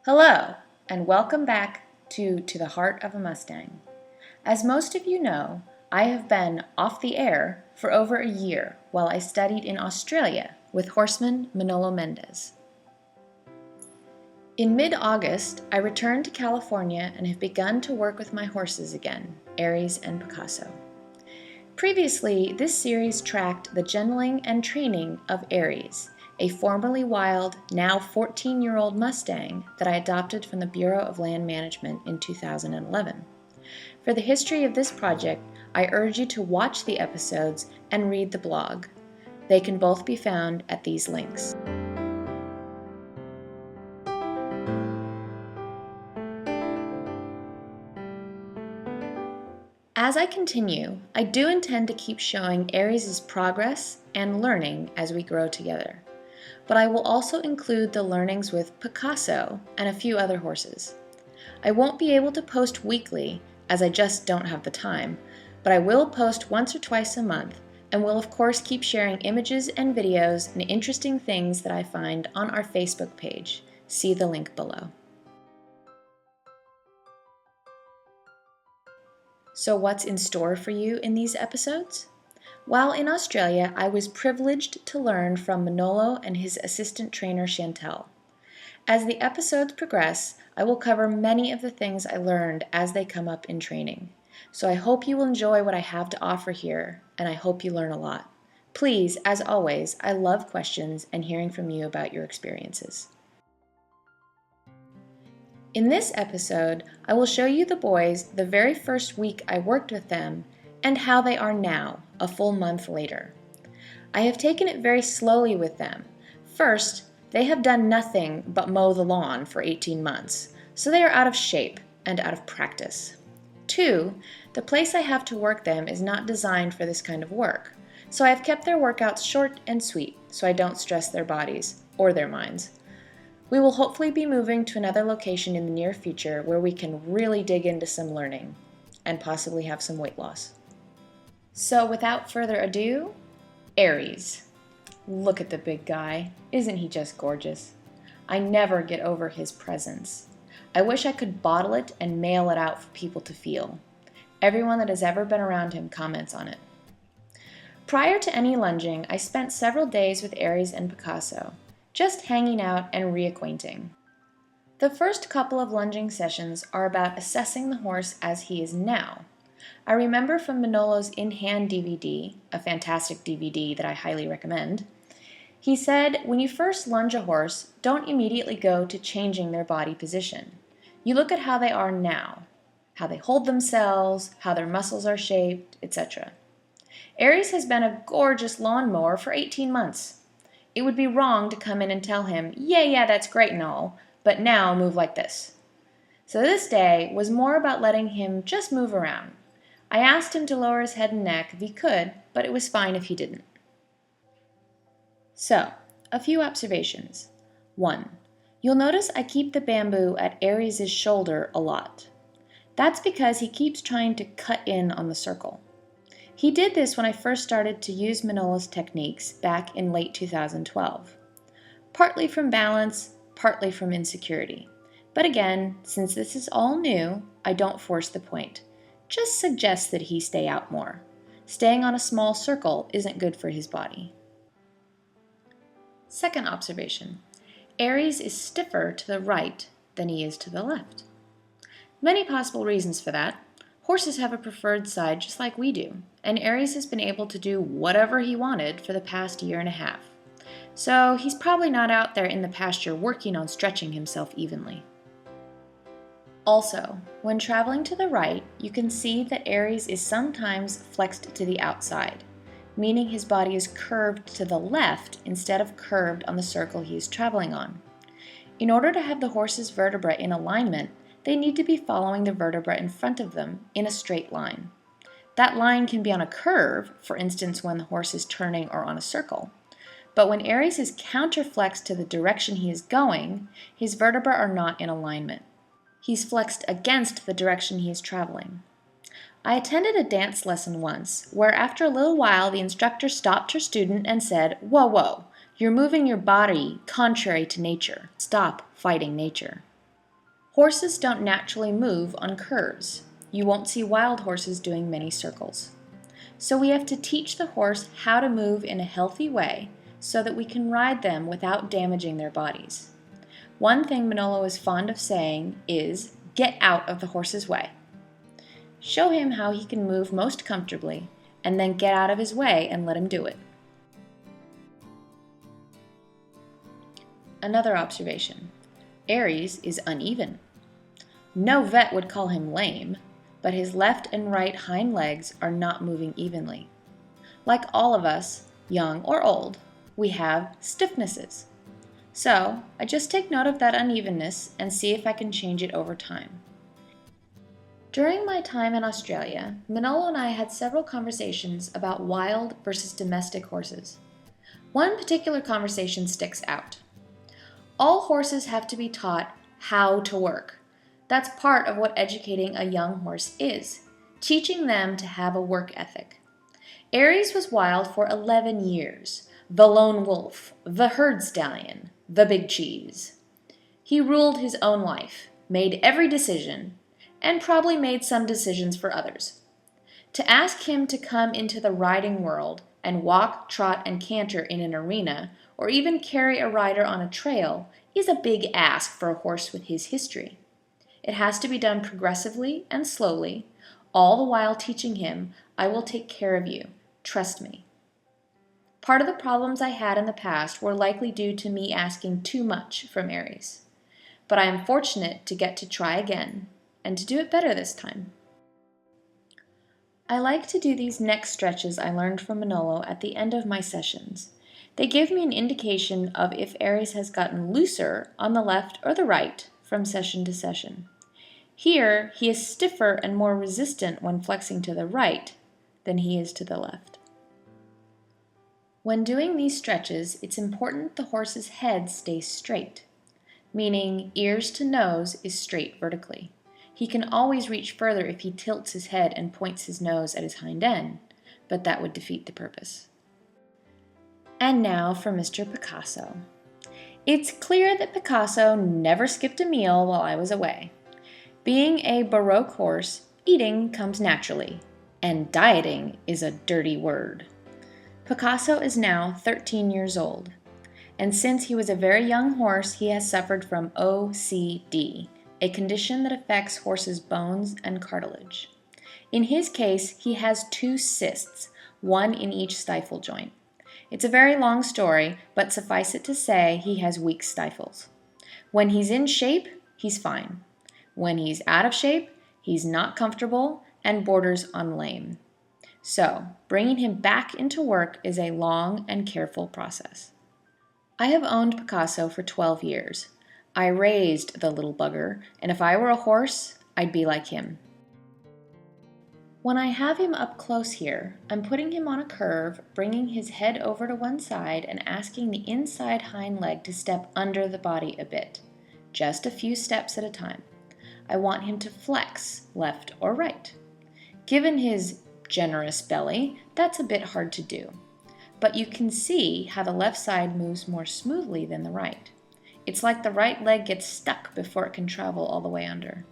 Hello, and welcome back to the Heart of a Mustang. As most of you know, I have been off the air for over a year while I studied in Australia with horseman Manolo Mendez. In mid-August, I returned to California and have begun to work with my horses again, Aries and Picasso. Previously, this series tracked the genitling and training of Aries, a formerly wild, now 14-year-old Mustang that I adopted from the Bureau of Land Management in 2011. For the history of this project, I urge you to watch the episodes and read the blog. They can both be found at these links. As I continue, I do intend to keep showing Aries' progress and learning as we grow together. But I will also include the learnings with Picasso and a few other horses. I won't be able to post weekly, as I just don't have the time, but I will post once or twice a month, and will of course keep sharing images and videos and interesting things that I find on our Facebook page. See the link below. So what's in store for you in these episodes? While in Australia, I was privileged to learn from Manolo and his assistant trainer Chantel. As the episodes progress, I will cover many of the things I learned as they come up in training. So I hope you will enjoy what I have to offer here, and I hope you learn a lot. Please, as always, I love questions and hearing from you about your experiences. In this episode, I will show you the boys the very first week I worked with them and how they are now, a full month later. I have taken it very slowly with them. First, they have done nothing but mow the lawn for 18 months, so they are out of shape and out of practice. 2, the place I have to work them is not designed for this kind of work, so I have kept their workouts short and sweet so I don't stress their bodies or their minds. We will hopefully be moving to another location in the near future where we can really dig into some learning and possibly have some weight loss. So without further ado, Aries. Look at the big guy. Isn't he just gorgeous? I never get over his presence. I wish I could bottle it and mail it out for people to feel. Everyone that has ever been around him comments on it. Prior to any lunging, I spent several days with Aries and Picasso, just hanging out and reacquainting. The first couple of lunging sessions are about assessing the horse as he is now. I remember from Manolo's In Hand DVD, a fantastic DVD that I highly recommend, he said, when you first lunge a horse, don't immediately go to changing their body position. You look at how they are now, how they hold themselves, how their muscles are shaped, etc. Aries has been a gorgeous lawnmower for 18 months. It would be wrong to come in and tell him, yeah, that's great and all, but now move like this. So this day was more about letting him just move around. I asked him to lower his head and neck if he could, but it was fine if he didn't. So, a few observations. 1. You'll notice I keep the bamboo at Aries' shoulder a lot. That's because he keeps trying to cut in on the circle. He did this when I first started to use Manolo's techniques back in late 2012. Partly from balance, partly from insecurity. But again, since this is all new, I don't force the point. Just suggest that he stay out more. Staying on a small circle isn't good for his body. Second observation. Aries is stiffer to the right than he is to the left. Many possible reasons for that. Horses have a preferred side just like we do, and Aries has been able to do whatever he wanted for the past year and a half. So he's probably not out there in the pasture working on stretching himself evenly. Also, when traveling to the right, you can see that Aries is sometimes flexed to the outside, meaning his body is curved to the left instead of curved on the circle he is traveling on. In order to have the horse's vertebrae in alignment, they need to be following the vertebra in front of them in a straight line. That line can be on a curve, for instance when the horse is turning or on a circle. But when Aries is counterflexed to the direction he is going, his vertebrae are not in alignment. He's flexed against the direction he is traveling. I attended a dance lesson once, where after a little while the instructor stopped her student and said, "Whoa, you're moving your body contrary to nature. Stop fighting nature." Horses don't naturally move on curves. You won't see wild horses doing many circles. So we have to teach the horse how to move in a healthy way so that we can ride them without damaging their bodies. One thing Manolo is fond of saying is, "Get out of the horse's way." Show him how he can move most comfortably, and then get out of his way and let him do it. Another observation. Aries is uneven. No vet would call him lame, but his left and right hind legs are not moving evenly. Like all of us, young or old, we have stiffnesses. So I just take note of that unevenness and see if I can change it over time. During my time in Australia, Manolo and I had several conversations about wild versus domestic horses. One particular conversation sticks out. All horses have to be taught how to work. That's part of what educating a young horse is, teaching them to have a work ethic. Aries was wild for 11 years, the lone wolf, the herd stallion, the big cheese. He ruled his own life, made every decision, and probably made some decisions for others. To ask him to come into the riding world and walk, trot, and canter in an arena, or even carry a rider on a trail, is a big ask for a horse with his history. It has to be done progressively and slowly, all the while teaching him, "I will take care of you, trust me." Part of the problems I had in the past were likely due to me asking too much from Aries. But I am fortunate to get to try again, and to do it better this time. I like to do these neck stretches I learned from Manolo at the end of my sessions. They give me an indication of if Aries has gotten looser on the left or the right from session to session. Here, he is stiffer and more resistant when flexing to the right than he is to the left. When doing these stretches, it's important the horse's head stays straight, meaning ears to nose is straight vertically. He can always reach further if he tilts his head and points his nose at his hind end, but that would defeat the purpose. And now for Mr. Picasso. It's clear that Picasso never skipped a meal while I was away. Being a Baroque horse, eating comes naturally, and dieting is a dirty word. Picasso is now 13 years old, and since he was a very young horse, he has suffered from OCD, a condition that affects horses' bones and cartilage. In his case, he has 2 cysts, one in each stifle joint. It's a very long story, but suffice it to say he has weak stifles. When he's in shape, he's fine. When he's out of shape, he's not comfortable and borders on lame. So, bringing him back into work is a long and careful process. I have owned Picasso for 12 years. I raised the little bugger, and if I were a horse, I'd be like him. When I have him up close here, I'm putting him on a curve, bringing his head over to one side and asking the inside hind leg to step under the body a bit, just a few steps at a time. I want him to flex, left or right. Given his generous belly, that's a bit hard to do. But you can see how the left side moves more smoothly than the right. It's like the right leg gets stuck before it can travel all the way under.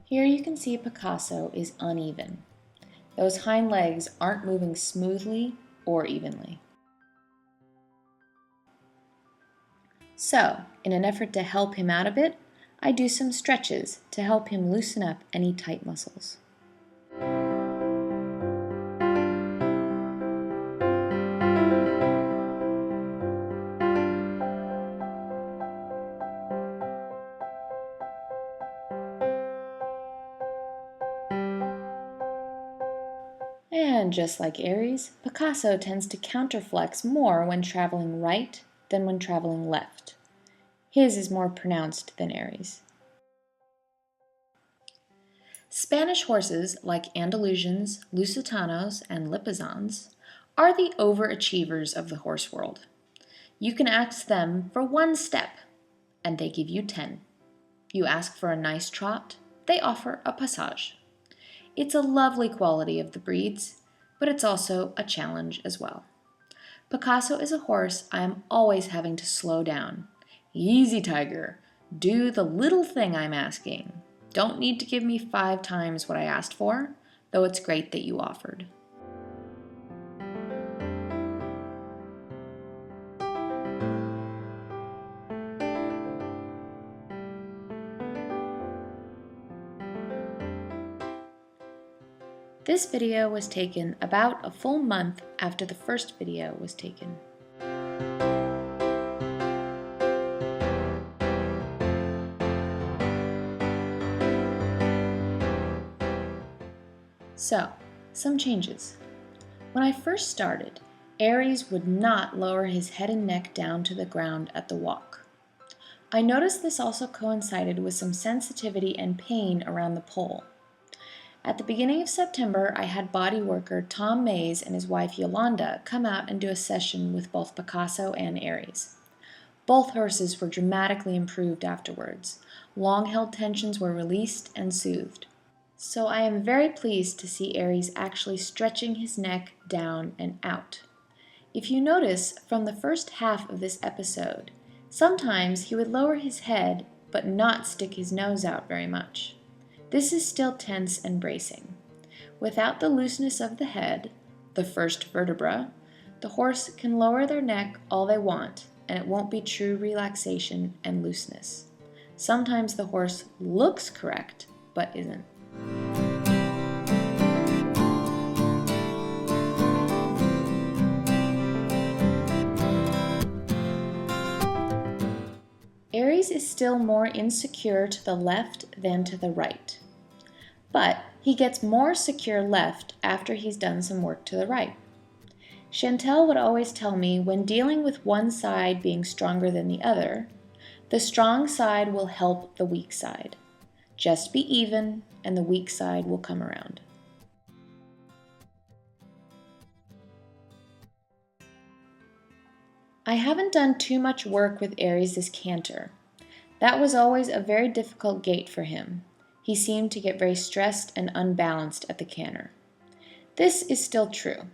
Here you can see Picasso is uneven. Those hind legs aren't moving smoothly or evenly. So, in an effort to help him out a bit, I do some stretches to help him loosen up any tight muscles. And just like Aries, Picasso tends to counterflex more when traveling right than when traveling left. His is more pronounced than Aries. Spanish horses like Andalusians, Lusitanos, and Lipizzans are the overachievers of the horse world. You can ask them for one step, and they give you 10. You ask for a nice trot, they offer a passage. It's a lovely quality of the breeds, but it's also a challenge as well. Picasso is a horse I am always having to slow down. Easy, tiger. Do the little thing I'm asking. Don't need to give me 5 times what I asked for, though it's great that you offered. This video was taken about a full month after the first video was taken. So, some changes. When I first started, Aries would not lower his head and neck down to the ground at the walk. I noticed this also coincided with some sensitivity and pain around the pole. At the beginning of September, I had body worker Tom Mays and his wife Yolanda come out and do a session with both Picasso and Aries. Both horses were dramatically improved afterwards. Long-held tensions were released and soothed. So I am very pleased to see Aries actually stretching his neck down and out. If you notice from the first half of this episode, sometimes he would lower his head but not stick his nose out very much. This is still tense and bracing. Without the looseness of the head, the first vertebra, the horse can lower their neck all they want, and it won't be true relaxation and looseness. Sometimes the horse looks correct, but isn't. Aries is still more insecure to the left than to the right, but he gets more secure left after he's done some work to the right. Chantel would always tell me when dealing with one side being stronger than the other, the strong side will help the weak side. Just be even and the weak side will come around. I haven't done too much work with Aries this canter. That was always a very difficult gait for him. He seemed to get very stressed and unbalanced at the canter. This is still true,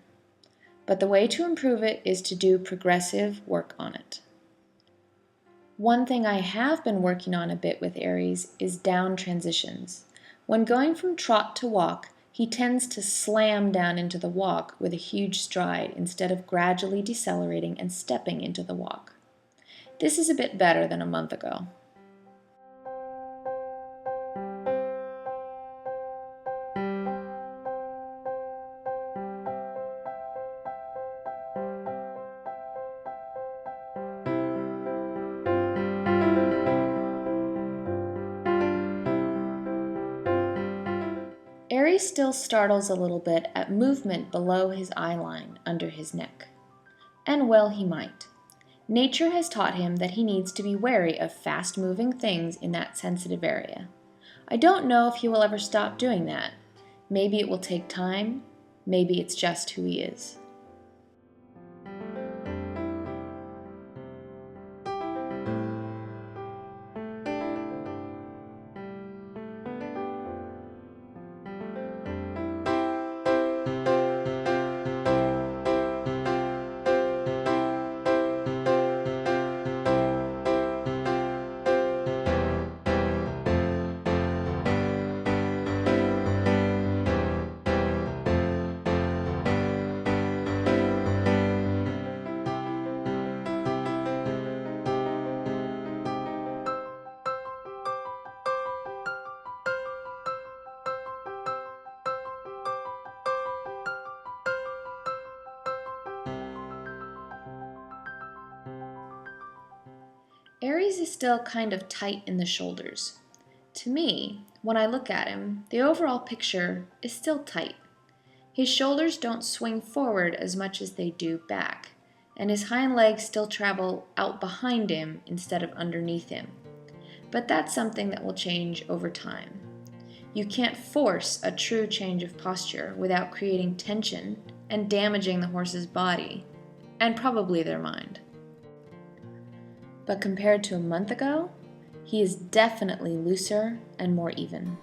but the way to improve it is to do progressive work on it. One thing I have been working on a bit with Aries is down transitions. When going from trot to walk, he tends to slam down into the walk with a huge stride instead of gradually decelerating and stepping into the walk. This is a bit better than a month ago. Aries still startles a little bit at movement below his eye line under his neck. And well he might. Nature has taught him that he needs to be wary of fast-moving things in that sensitive area. I don't know if he will ever stop doing that. Maybe it will take time, maybe it's just who he is. Aries is still kind of tight in the shoulders. To me, when I look at him, the overall picture is still tight. His shoulders don't swing forward as much as they do back, and his hind legs still travel out behind him instead of underneath him. But that's something that will change over time. You can't force a true change of posture without creating tension and damaging the horse's body, and probably their mind. But compared to a month ago, he is definitely looser and more even.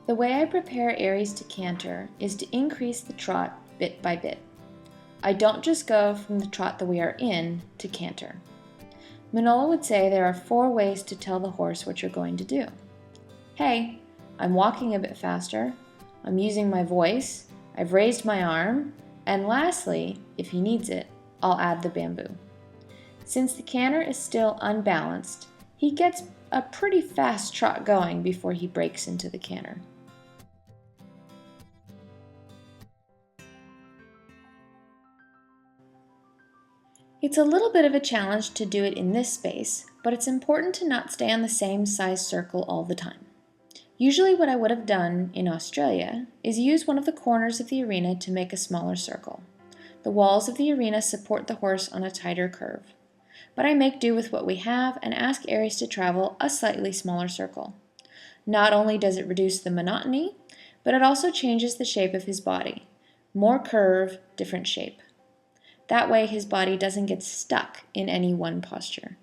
The way I prepare Aries to canter is to increase the trot bit by bit. I don't just go from the trot that we are in to canter. Manola would say there are 4 ways to tell the horse what you're going to do. Hey, I'm walking a bit faster, I'm using my voice, I've raised my arm, and lastly, if he needs it, I'll add the bamboo. Since the canter is still unbalanced, he gets a pretty fast trot going before he breaks into the canter. It's a little bit of a challenge to do it in this space, but it's important to not stay on the same size circle all the time. Usually what I would have done in Australia is use one of the corners of the arena to make a smaller circle. The walls of the arena support the horse on a tighter curve. But I make do with what we have and ask Aries to travel a slightly smaller circle. Not only does it reduce the monotony, but it also changes the shape of his body. More curve, different shape. That way his body doesn't get stuck in any one posture.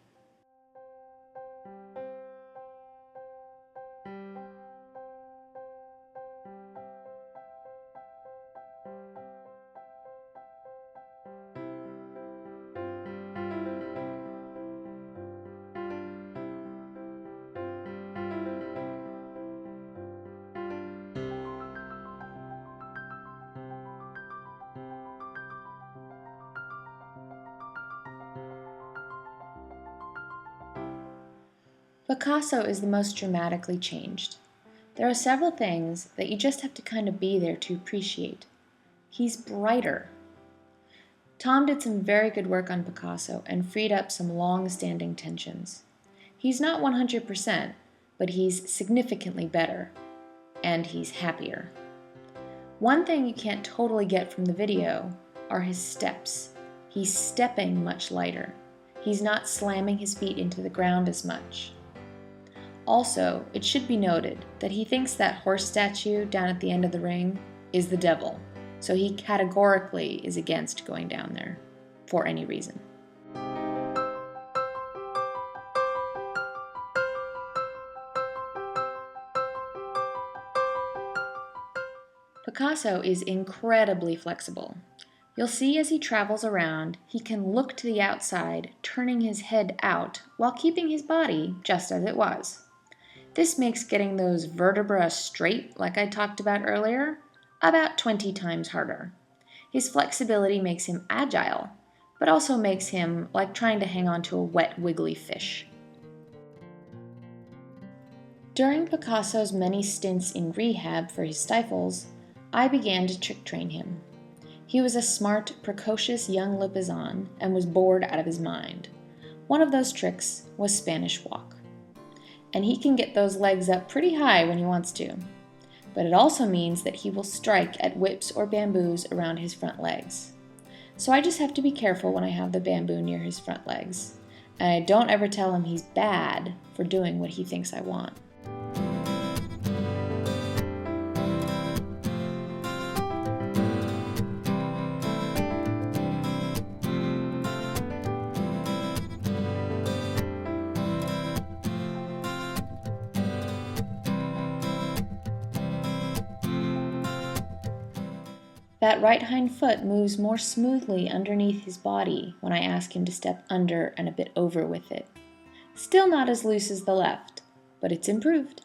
Picasso is the most dramatically changed. There are several things that you just have to kind of be there to appreciate. He's brighter. Tom did some very good work on Picasso and freed up some long-standing tensions. He's not 100%, but he's significantly better, and he's happier. One thing you can't totally get from the video are his steps. He's stepping much lighter. He's not slamming his feet into the ground as much. Also, it should be noted that he thinks that horse statue down at the end of the ring is the devil, so he categorically is against going down there for any reason. Picasso is incredibly flexible. You'll see as he travels around, he can look to the outside, turning his head out while keeping his body just as it was. This makes getting those vertebrae straight, like I talked about earlier, about 20 times harder. His flexibility makes him agile, but also makes him like trying to hang on to a wet, wiggly fish. During Picasso's many stints in rehab for his stifles, I began to trick train him. He was a smart, precocious young Lipizzan and was bored out of his mind. One of those tricks was Spanish walk. And he can get those legs up pretty high when he wants to. But it also means that he will strike at whips or bamboos around his front legs. So I just have to be careful when I have the bamboo near his front legs. And I don't ever tell him he's bad for doing what he thinks I want. That right hind foot moves more smoothly underneath his body when I ask him to step under and a bit over with it. Still not as loose as the left, but it's improved.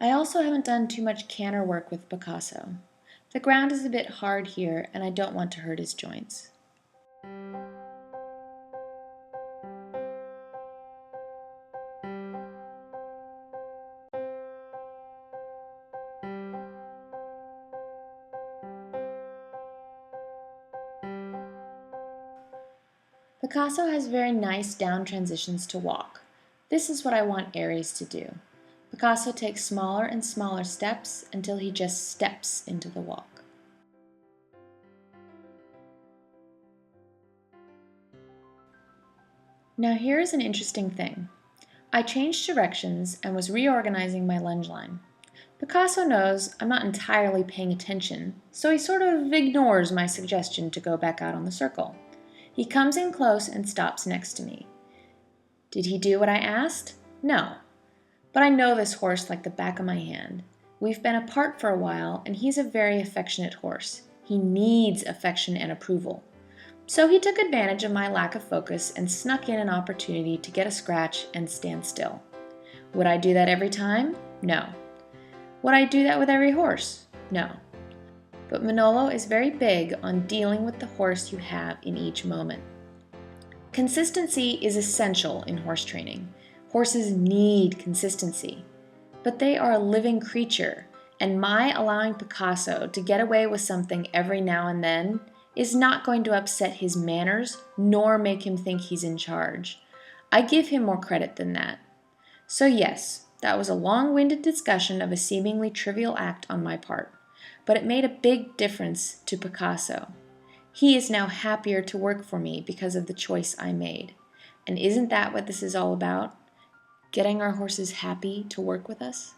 I also haven't done too much canter work with Picasso. The ground is a bit hard here and I don't want to hurt his joints. Picasso has very nice down transitions to walk. This is what I want Aries to do. Picasso takes smaller and smaller steps until he just steps into the walk. Now here's an interesting thing. I changed directions and was reorganizing my lunge line. Picasso knows I'm not entirely paying attention, so he sort of ignores my suggestion to go back out on the circle. He comes in close and stops next to me. Did he do what I asked? No. But I know this horse like the back of my hand. We've been apart for a while, and he's a very affectionate horse. He needs affection and approval. So he took advantage of my lack of focus and snuck in an opportunity to get a scratch and stand still. Would I do that every time? No. Would I do that with every horse? No. But Manolo is very big on dealing with the horse you have in each moment. Consistency is essential in horse training. Horses need consistency. But they are a living creature, and my allowing Picasso to get away with something every now and then is not going to upset his manners nor make him think he's in charge. I give him more credit than that. So yes, that was a long-winded discussion of a seemingly trivial act on my part, but it made a big difference to Picasso. He is now happier to work for me because of the choice I made. And isn't that what this is all about? Getting our horses happy to work with us?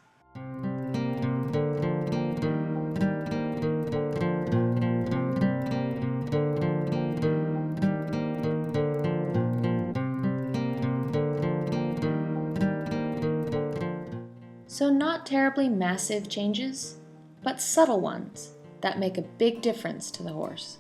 So not terribly massive changes, but subtle ones that make a big difference to the horse.